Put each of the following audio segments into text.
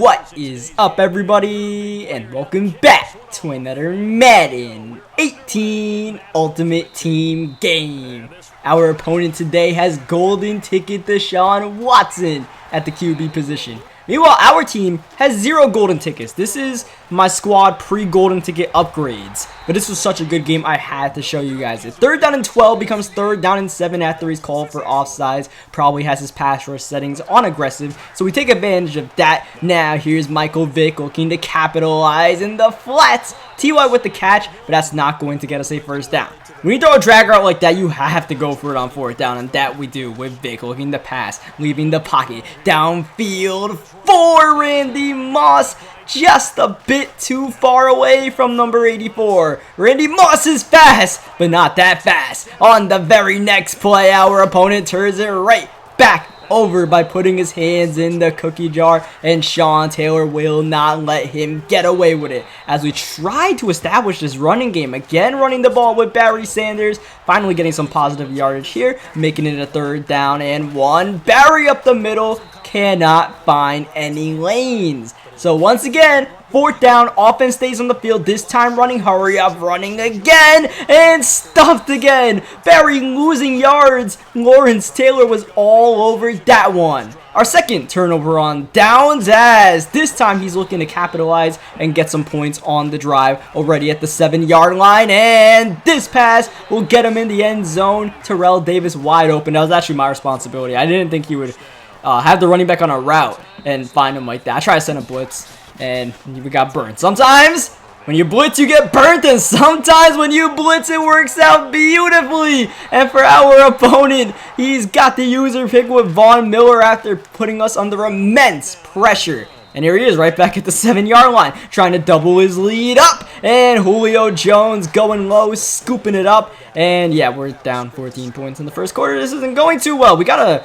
What is up, everybody, and welcome back to another Madden 18 Ultimate Team game. Our opponent today has golden ticket Deshaun Watson at the QB position. Meanwhile, our team has 0 golden tickets. This is my squad pre-golden ticket upgrades. But this was such a good game, I had to show you guys it. 3rd down and 12 becomes 3rd down and 7 after he's called for offsides. Probably has his pass rush settings on aggressive, so we take advantage of that. Now, here's Michael Vick looking to capitalize in the flats. T.Y. with the catch, but that's not going to get us a first down. When you throw a drag route like that, you have to go for it on 4th down, and that we do with Vick looking to pass, leaving the pocket, downfield for Randy Moss, just a bit too far away from number 84. Randy Moss is fast, but not that fast. On the very next play, our opponent turns it right back over by putting his hands in the cookie jar, and Sean Taylor will not let him get away with it as we try to establish this running game. Again, running the ball with Barry Sanders, finally getting some positive yardage here, making it a 3rd down and 1. Barry up the middle, cannot find any lanes. So once again, 4th down, offense stays on the field, this time running, hurry up, running again, and stuffed again. Barry losing yards. Lawrence Taylor was all over that one. Our second turnover on downs, as this time he's looking to capitalize and get some points on the drive, already at the 7-yard line, and this pass will get him in the end zone. Terrell Davis wide open. That was actually my responsibility. I didn't think he would have the running back on a route and find him like that. I tried to send a blitz, and we got burnt. Sometimes when you blitz, you get burnt, and sometimes when you blitz, it works out beautifully. And for our opponent, he's got the user pick with Von Miller after putting us under immense pressure. And here he is right back at the 7-yard line, trying to double his lead up. And Julio Jones going low, scooping it up. And yeah, we're down 14 points in the first quarter. This isn't going too well. We gotta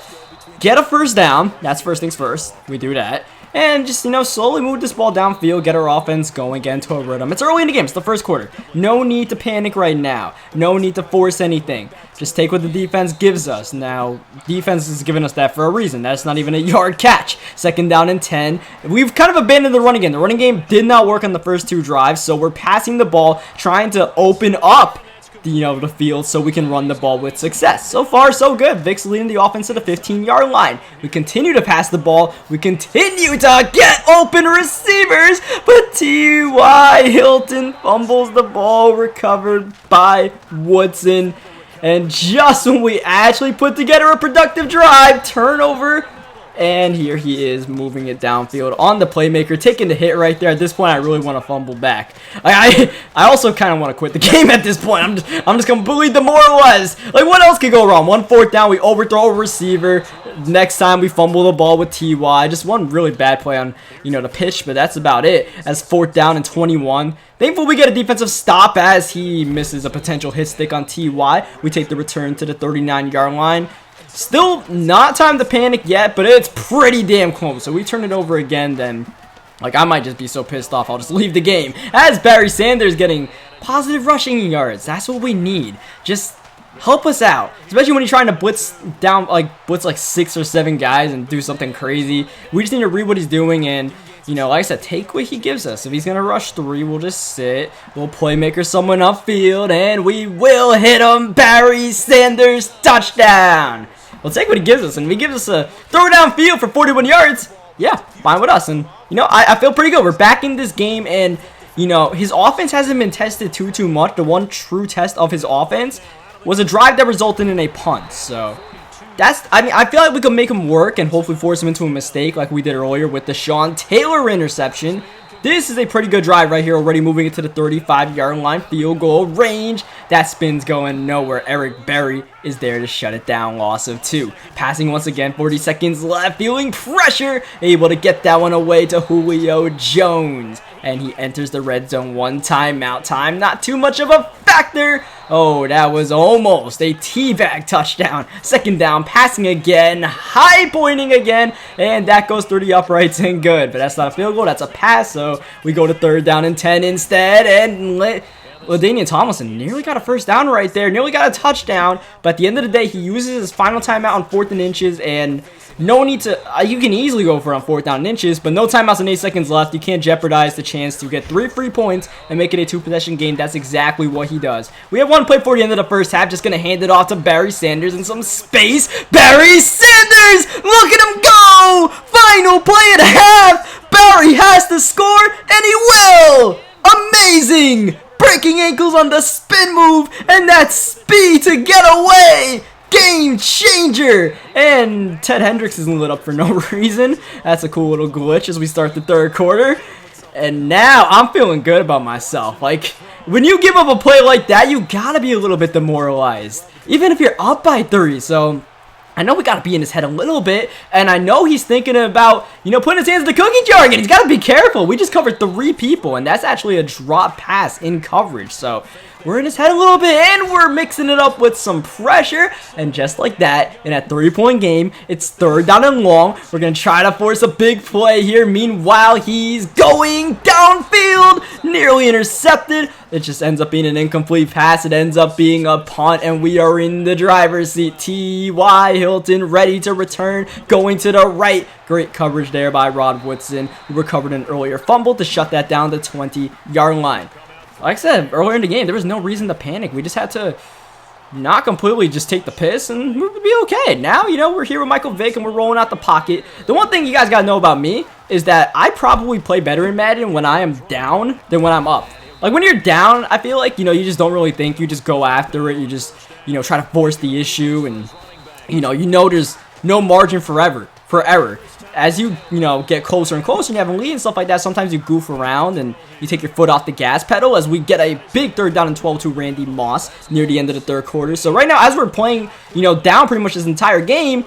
get a first down. That's first things first. We do that. And just, slowly move this ball downfield, get our offense going, get into a rhythm. It's early in the game. It's the first quarter. No need to panic right now. No need to force anything. Just take what the defense gives us. Now, defense is giving us that for a reason. That's not even a yard catch. 2nd down and 10. We've kind of abandoned the running game. The running game did not work on the first 2 drives, so we're passing the ball, trying to open up the field so we can run the ball with success. So far, so good. Vic's leading the offense to the 15-yard line. We continue to pass the ball. We continue to get open receivers, but T.Y. Hilton fumbles the ball, recovered by Woodson. And just when we actually put together a productive drive, turnover. And here he is moving it downfield on the playmaker, taking the hit right there. At this point, I really want to fumble back. I also kind of want to quit the game at this point. I'm just completely demoralized. Like, what else could go wrong? 4th down, we overthrow a receiver. Next time, we fumble the ball with T.Y. Just one really bad play on, the pitch, but that's about it. As 4th down and 21. Thankfully, we get a defensive stop as he misses a potential hit stick on T.Y. We take the return to the 39-yard line. Still not time to panic yet, but it's pretty damn close. So we turn it over again, then I might just be so pissed off I'll just leave the game. As Barry Sanders getting positive rushing yards. That's what we need. Just help us out. Especially when you're trying to blitz down, blitz 6 or 7 guys and do something crazy. We just need to read what he's doing and, like I said, take what he gives us. If he's going to rush 3, we'll just sit. We'll playmaker someone upfield, and we will hit him. Barry Sanders, touchdown. We'll take what he gives us, and if he gives us a throw downfield for 41 yards, yeah, fine with us. And, I feel pretty good. We're back in this game, and, his offense hasn't been tested too much. The one true test of his offense was a drive that resulted in a punt. So, I feel like we could make him work and hopefully force him into a mistake like we did earlier with the Sean Taylor interception. This is a pretty good drive right here, already moving it to the 35-yard line, field goal range. That spin's going nowhere. Eric Berry is there to shut it down, loss of 2. Passing once again, 40 seconds left, feeling pressure, able to get that one away to Julio Jones. And he enters the red zone, 1 timeout time, not too much of a factor. Oh, that was almost a teabag touchdown. 2nd down, passing again, high pointing again, and that goes through the uprights and good. But that's not a field goal, that's a pass, so we go to 3rd down and 10 instead, and LaDainian Tomlinson nearly got a first down right there, nearly got a touchdown, but at the end of the day, he uses his final timeout on 4th and inches, and no need to, you can easily go for it on 4th down and inches, but no timeouts and 8 seconds left. You can't jeopardize the chance to get 3 free points and make it a 2-possession game. That's exactly what he does. We have 1 play for the end of the first half, just going to hand it off to Barry Sanders in some space. Barry Sanders! Look at him go! Final play at half! Barry has to score, and he will! Amazing! Breaking ankles on the spin move, and that speed to get away! Game changer! And Ted Hendricks isn't lit up for no reason. That's a cool little glitch as we start the 3rd quarter. And now I'm feeling good about myself. Like, when you give up a play like that, you gotta be a little bit demoralized, even if you're up by 3. So I know we got to be in his head a little bit, and I know he's thinking about, putting his hands in the cookie jar again. He's got to be careful. We just covered 3 people, and that's actually a drop pass in coverage. So we're in his head a little bit, and we're mixing it up with some pressure. And just like that, in a 3-point game, it's 3rd down and long. We're going to try to force a big play here. Meanwhile, he's going downfield, nearly intercepted. It just ends up being an incomplete pass. It ends up being a punt, and we are in the driver's seat. T.Y. Hilton ready to return, going to the right. Great coverage there by Rod Woodson, who recovered an earlier fumble to shut that down the 20-yard line. Like I said, earlier in the game, there was no reason to panic. We just had to not completely just take the piss, and we'd be okay. Now, we're here with Michael Vick, and we're rolling out the pocket. The one thing you guys got to know about me is that I probably play better in Madden when I am down than when I'm up. Like, when you're down, I feel like, you just don't really think. You just go after it. You just, try to force the issue, and, there's no margin for error. As you get closer and closer and you have a lead and stuff like that, sometimes you goof around and you take your foot off the gas pedal, as we get a big 3rd down and 12 to Randy Moss near the end of the 3rd quarter. So right now, as we're playing, down pretty much this entire game,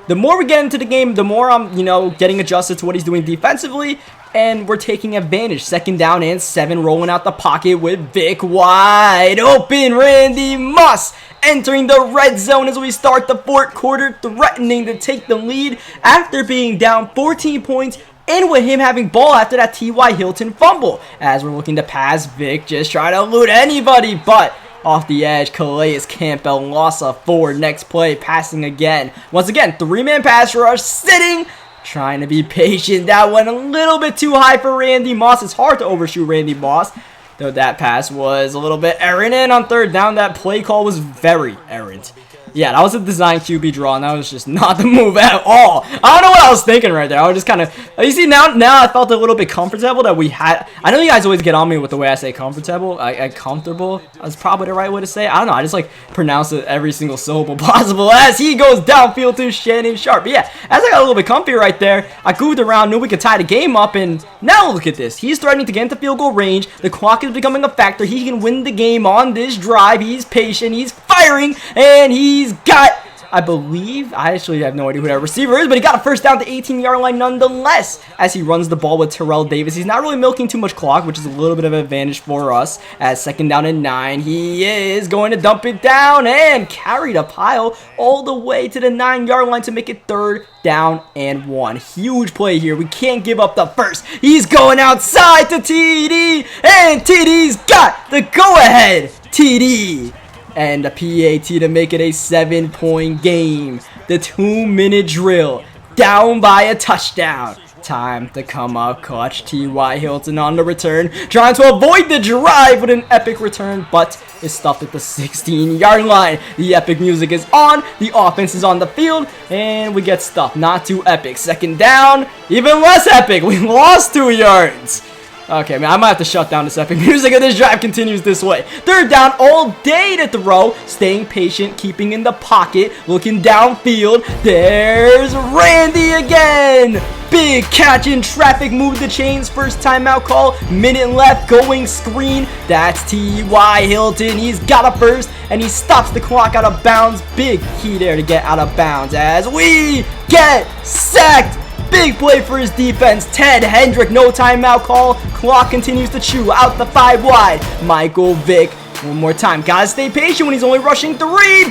the more we get into the game, the more I'm, getting adjusted to what he's doing defensively, and we're taking advantage. 2nd down and 7, rolling out the pocket with Vic wide open. Randy Moss entering the red zone as we start the 4th quarter, threatening to take the lead after being down 14 points, and with him having ball after that T.Y. Hilton fumble. As we're looking to pass, Vic just try to elude anybody, but off the edge, Calais Campbell lost a 4. Next play, passing again. Once again, 3-man pass rush, sitting, trying to be patient. That went a little bit too high for Randy Moss. It's hard to overshoot Randy Moss, though that pass was a little bit errant. And on 3rd down, that play call was very errant. Yeah, that was a design QB draw, and that was just not the move at all. I don't know what I was thinking right there. I was just kind of, you see, now I felt a little bit comfortable that we had. I know you guys always get on me with the way I say comfortable. Comfortable is probably the right way to say it. I don't know. I just pronounce it every single syllable possible as he goes downfield to Shannon Sharp. But yeah, as I got a little bit comfy right there, I goofed around, knew we could tie the game up, and now look at this. He's threatening to get into field goal range. The clock is becoming a factor. He can win the game on this drive. He's patient. He's firing, and he's got, I believe, I actually have no idea who that receiver is, but he got a 1st down to 18-yard line nonetheless as he runs the ball with Terrell Davis. He's not really milking too much clock, which is a little bit of an advantage for us. As 2nd down and 9, he is going to dump it down and carry the pile all the way to the 9-yard line to make it 3rd down and 1. Huge play here. We can't give up the first. He's going outside to TD, and TD's got the go-ahead. TD. And a PAT to make it a 7-point game. The 2-minute drill. Down by a touchdown. Time to come up clutch. T.Y. Hilton on the return. Trying to avoid the drive with an epic return, but is stuffed at the 16-yard line. The epic music is on. The offense is on the field. And we get stuffed. Not too epic. 2nd down. Even less epic. We lost 2 yards. Okay, man, I might have to shut down this epic music if this drive continues this way. 3rd down all day to throw. Staying patient, keeping in the pocket, looking downfield. There's Randy again. Big catch in traffic, move the chains. First timeout call, minute left, going screen. That's T.Y. Hilton. He's got a first, and he stops the clock out of bounds. Big key there to get out of bounds as we get sacked. Big play for his defense. Ted Hendrick, no timeout call. Clock continues to chew out the 5 wide. Michael Vick, one more time. Gotta stay patient when he's only rushing 3,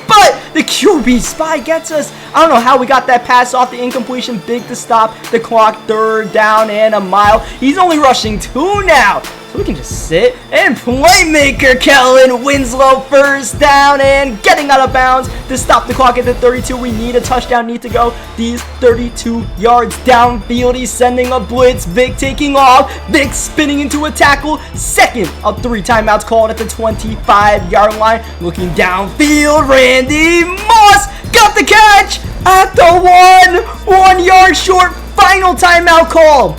but the QB spy gets us. I don't know how we got that pass off the incompletion. Big to stop the clock. 3rd down and a mile. He's only rushing 2 now. So we can just sit. And playmaker Kellen Winslow, first down and getting out of bounds to stop the clock at the 32. We need a touchdown, need to go these 32 yards downfield. He's sending a blitz. Vic taking off. Vic spinning into a tackle. Second of 3 timeouts called at the 25-yard line. Looking downfield. Randy Moss got the catch at the 1 yard short. Final timeout call.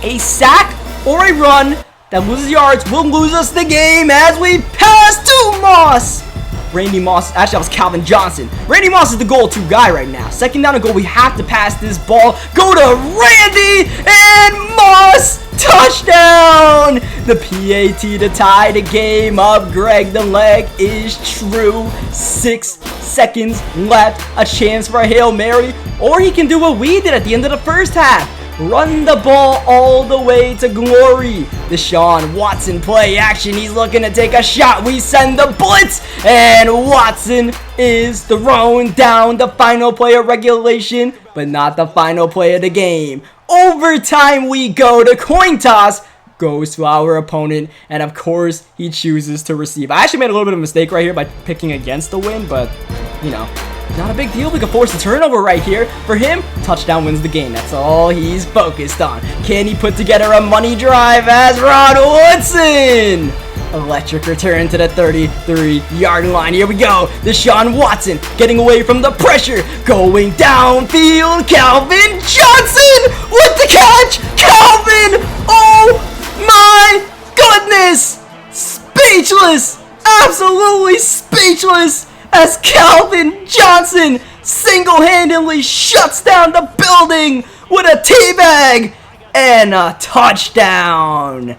A sack or a run that loses yards will lose us the game as we pass to Moss. Randy Moss, actually that was Calvin Johnson. Randy Moss is the goal-to guy right now. Second down and goal, we have to pass this ball. Go to Randy and Moss. Touchdown! The PAT to tie the game up. Greg, the leg is true. 6 seconds left. A chance for a Hail Mary. Or he can do what we did at the end of the first half. Run the ball all the way to glory. Deshaun Watson play action. He's looking to take a shot. We send the blitz. And Watson is thrown down. The final play of regulation, but not the final play of the game. Overtime we go. The coin toss goes to our opponent. And of course, he chooses to receive. I actually made a little bit of a mistake right here by picking against the win, but, you know, not a big deal. We can force a turnover right here. For him, touchdown wins the game. That's all he's focused on. Can he put together a money drive as Ron Woodson? Electric return to the 33-yard line. Here we go. Deshaun Watson getting away from the pressure. Going downfield. Calvin Johnson with the catch. Calvin! Oh my goodness! Speechless! Absolutely speechless! As Calvin Johnson single-handedly shuts down the building with a teabag and a touchdown.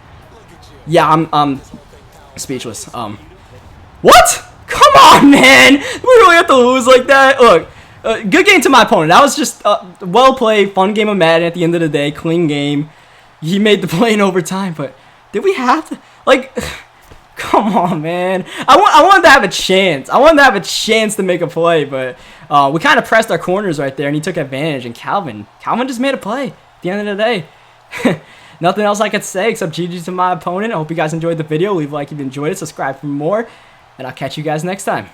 Yeah, I'm speechless. What? Come on, man. We really have to lose like that? Look, good game to my opponent. That was just well played, fun game of Madden at the end of the day, clean game. He made the play in overtime, but did we have to, like... Come on, man. I wanted to have a chance. I wanted to have a chance to make a play, but we kind of pressed our corners right there, and he took advantage. And Calvin just made a play at the end of the day. Nothing else I could say except GG to my opponent. I hope you guys enjoyed the video. Leave a like if you enjoyed it. Subscribe for more, and I'll catch you guys next time.